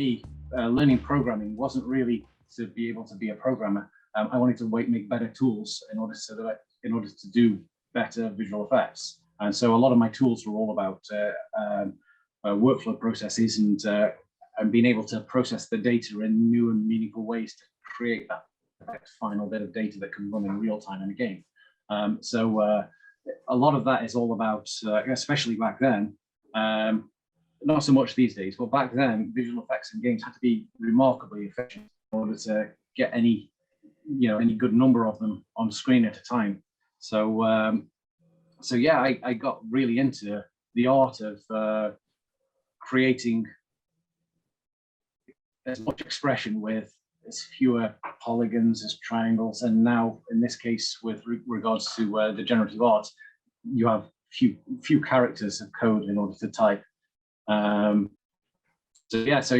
me, learning programming wasn't really to be able to be a programmer. I wanted to make better tools in order to do better visual effects. And so a lot of my tools were all about workflow processes and being able to process the data in new and meaningful ways to create that final bit of data that can run in real time in a game. So a lot of that is all about, especially back then, not so much these days, but back then, visual effects in games had to be remarkably efficient in order to get any good number of them on screen at a time. So, so yeah, I got really into the art of creating as much expression with as fewer polygons as triangles, and now in this case, with regards to the generative art, you have few characters of code in order to type. So yeah, so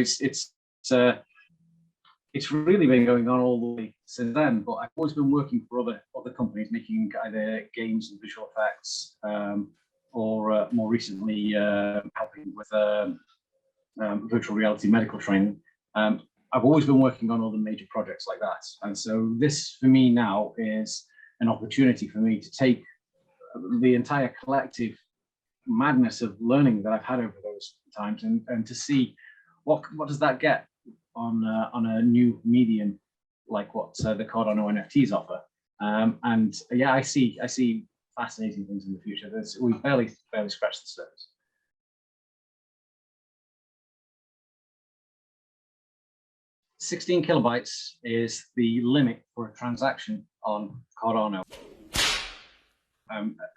it's really been going on all the way since then. But I've always been working for other companies, making either games and visual effects, or more recently helping with virtual reality medical training. I've always been working on all the major projects like that. And so this, for me now, is an opportunity for me to take the entire collective madness of learning that I've had over those times and to see what does that get on a new medium like what the Cardano NFTs offer. And yeah, I see fascinating things in the future. We've barely scratched the surface. 16 kilobytes is the limit for a transaction on Cardano.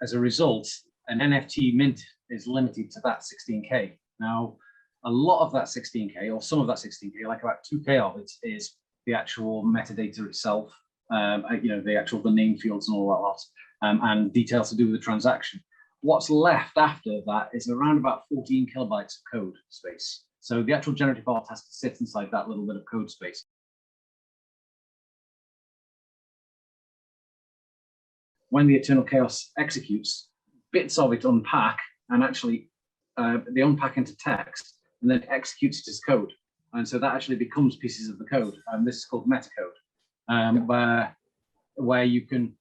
As a result, an NFT mint is limited to that 16K. Now, a lot of that 16K, or some of that 16K, like about 2K of it, is the actual metadata itself, the name fields and all that lot, and details to do with the transaction. What's left after that is around about 14 kilobytes of code space. So the actual generative art has to sit inside that little bit of code space. When the Eternal Chaos executes, bits of it unpack, and actually they unpack into text, and then it executes it as code. And so that actually becomes pieces of the code. And this is called metacode, where you can,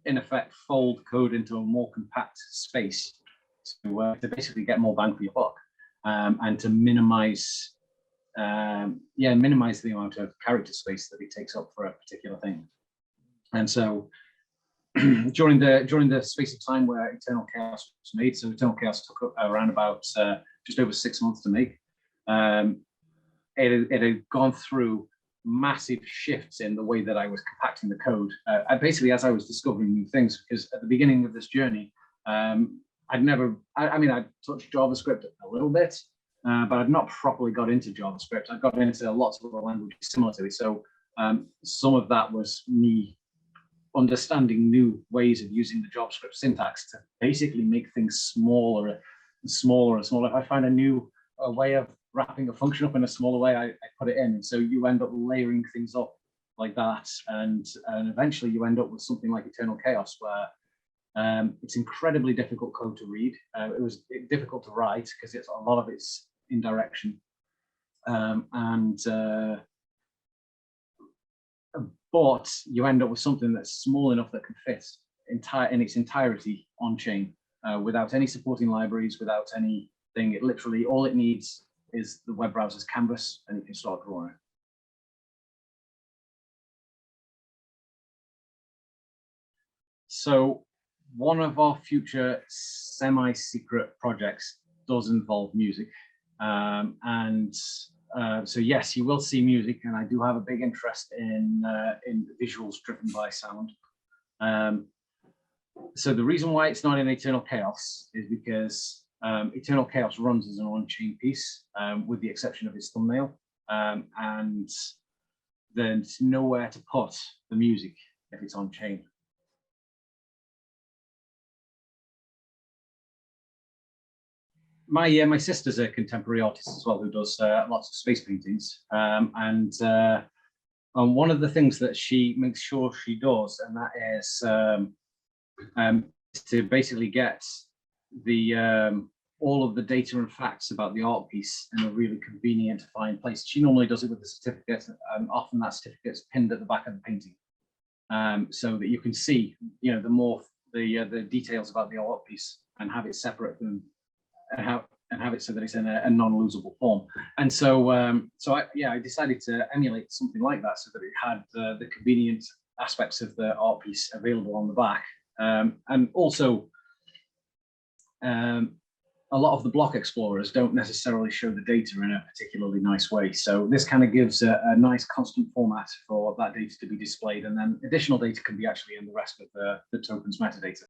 in effect, fold code into a more compact space to basically get more bang for your buck. And to minimize the amount of character space that it takes up for a particular thing. And so during the space of time where Eternal Chaos was made, so Eternal Chaos took around about just over 6 months to make, it had gone through massive shifts in the way that I was compacting the code. Basically, as I was discovering new things, because at the beginning of this journey, I'd touched JavaScript a little bit, but I'd not properly got into JavaScript. I got into lots of other languages similar to it. So some of that was me understanding new ways of using the JavaScript syntax to basically make things smaller and smaller and smaller. If I find a new way of wrapping a function up in a smaller way, I put it in. And so you end up layering things up like that. And eventually you end up with something like Eternal Chaos, where it's incredibly difficult code to read. It was difficult to write because a lot of it's indirection. But you end up with something that's small enough that can fit in its entirety on chain, without any supporting libraries, without anything. It literally, all it needs is the web browser's canvas, and you can start drawing. So one of our future semi-secret projects does involve music. So yes, you will see music, and I do have a big interest in visuals driven by sound. So the reason why it's not in Eternal Chaos is because Eternal Chaos runs as an on-chain piece, with the exception of its thumbnail, and there's nowhere to put the music if it's on-chain. My sister's a contemporary artist as well, who does lots of space paintings, and one of the things that she makes sure she does, and that is to basically get the all of the data and facts about the art piece in a really convenient to find place. She normally does it with the certificate, and often that certificate's pinned at the back of the painting, so that you can see, you know, the details about the art piece and have it separate from, and have it so that it's in a non-losable form. And so, I decided to emulate something like that so that it had the convenient aspects of the art piece available on the back, and also. A lot of the block explorers don't necessarily show the data in a particularly nice way. So this kind of gives a nice constant format for that data to be displayed, and then additional data can be actually in the rest of the token's metadata.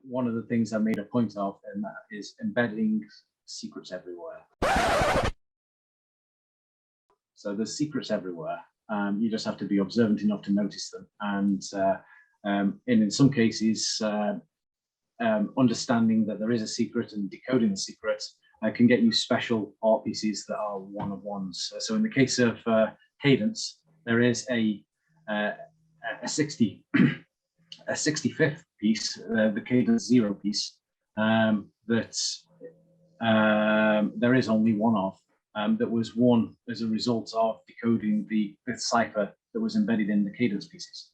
One of the things I made a point of in that is embedding secrets everywhere. So there's secrets everywhere. You just have to be observant enough to notice them. And in some cases, understanding that there is a secret and decoding the secret can get you special art pieces that are one-of-ones. So in the case of Cadence, there is a 65th piece, the Cadence 0 piece, that there is only one of, that was won as a result of decoding the fifth cipher that was embedded in the Cadence pieces.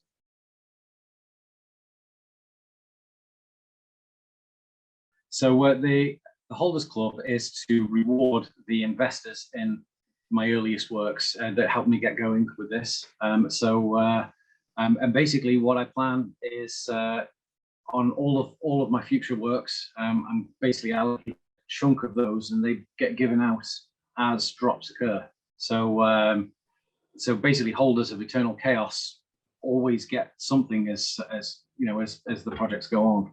So the Holders Club is to reward the investors in my earliest works that helped me get going with this. And basically what I plan is on all of my future works, I'm basically allocating a chunk of those, and they get given out as drops occur. So so basically holders of Eternal Chaos always get something as you know, as the projects go on.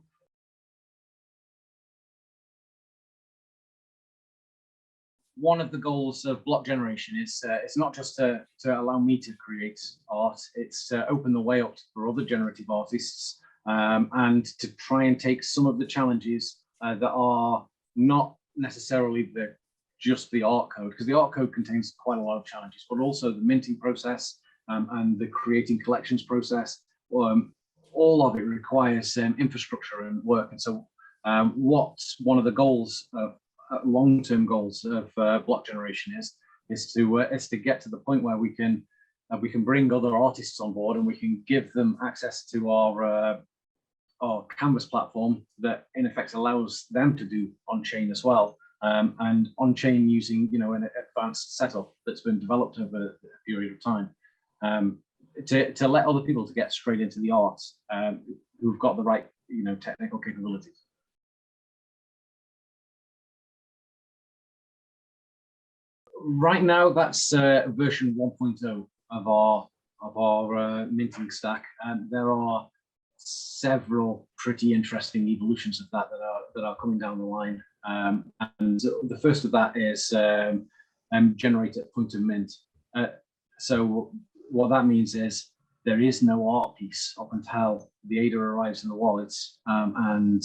One of the goals of block generation is it's not just to allow me to create art, it's to open the way up for other generative artists, and to try and take some of the challenges that are not necessarily just the art code, because the art code contains quite a lot of challenges, but also the minting process and the creating collections process. All of it requires infrastructure and work. And so what one of the goals of long-term goals of block generation is to get to the point where we can bring other artists on board, and we can give them access to our canvas platform that in effect allows them to do on-chain as well, and on-chain using, you know, an advanced setup that's been developed over a period of time, to let other people to get straight into the arts, who've got the right, you know, technical capabilities. Right now, that's version 1.0 of our minting stack, and there are several pretty interesting evolutions of that are coming down the line. And the first of that is generate at point of mint. So what that means is there is no art piece up until the ADA arrives in the wallets, and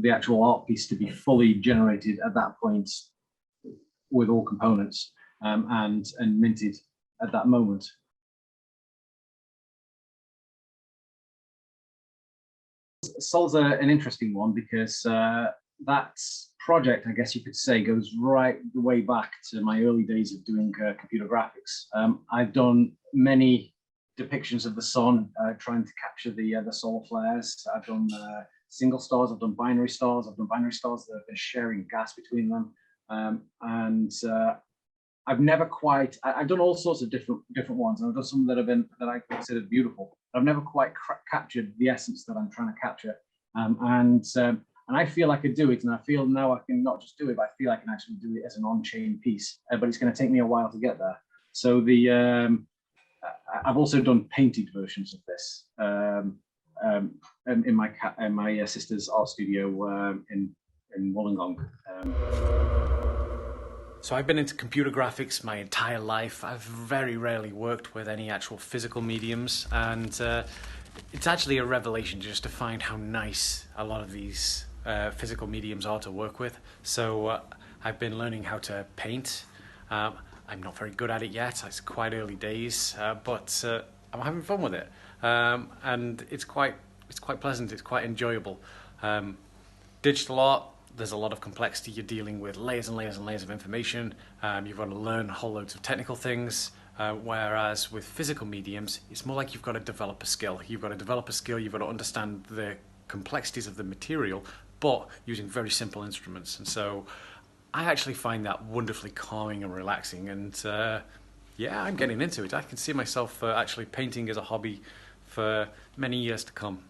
the actual art piece to be fully generated at that point with all components, and minted at that moment. Sol's an interesting one because that project, I guess you could say, goes right the way back to my early days of doing computer graphics. I've done many depictions of the sun, trying to capture the solar flares. I've done single stars, I've done binary stars, that have been sharing gas between them. I've never quite, I've done all sorts of different ones, and I've done some that I considered beautiful. I've never quite captured the essence that I'm trying to capture. And I feel I could do it, and I feel now I can not just do it, but I feel I can actually do it as an on-chain piece, but it's going to take me a while to get there. So I've also done painted versions of this in my sister's art studio in Wollongong. So I've been into computer graphics my entire life. I've very rarely worked with any actual physical mediums, and it's actually a revelation just to find how nice a lot of these physical mediums are to work with. So I've been learning how to paint. I'm not very good at it yet. It's quite early days, but I'm having fun with it. And it's quite it's quite pleasant, it's quite enjoyable. Digital art, there's a lot of complexity. You're dealing with layers and layers and layers of information. You've got to learn whole loads of technical things. Whereas with physical mediums, it's more like you've got to develop a skill. You've got to develop a skill, you've got to understand the complexities of the material, but using very simple instruments. And so I actually find that wonderfully calming and relaxing. And yeah, I'm getting into it. I can see myself actually painting as a hobby for many years to come.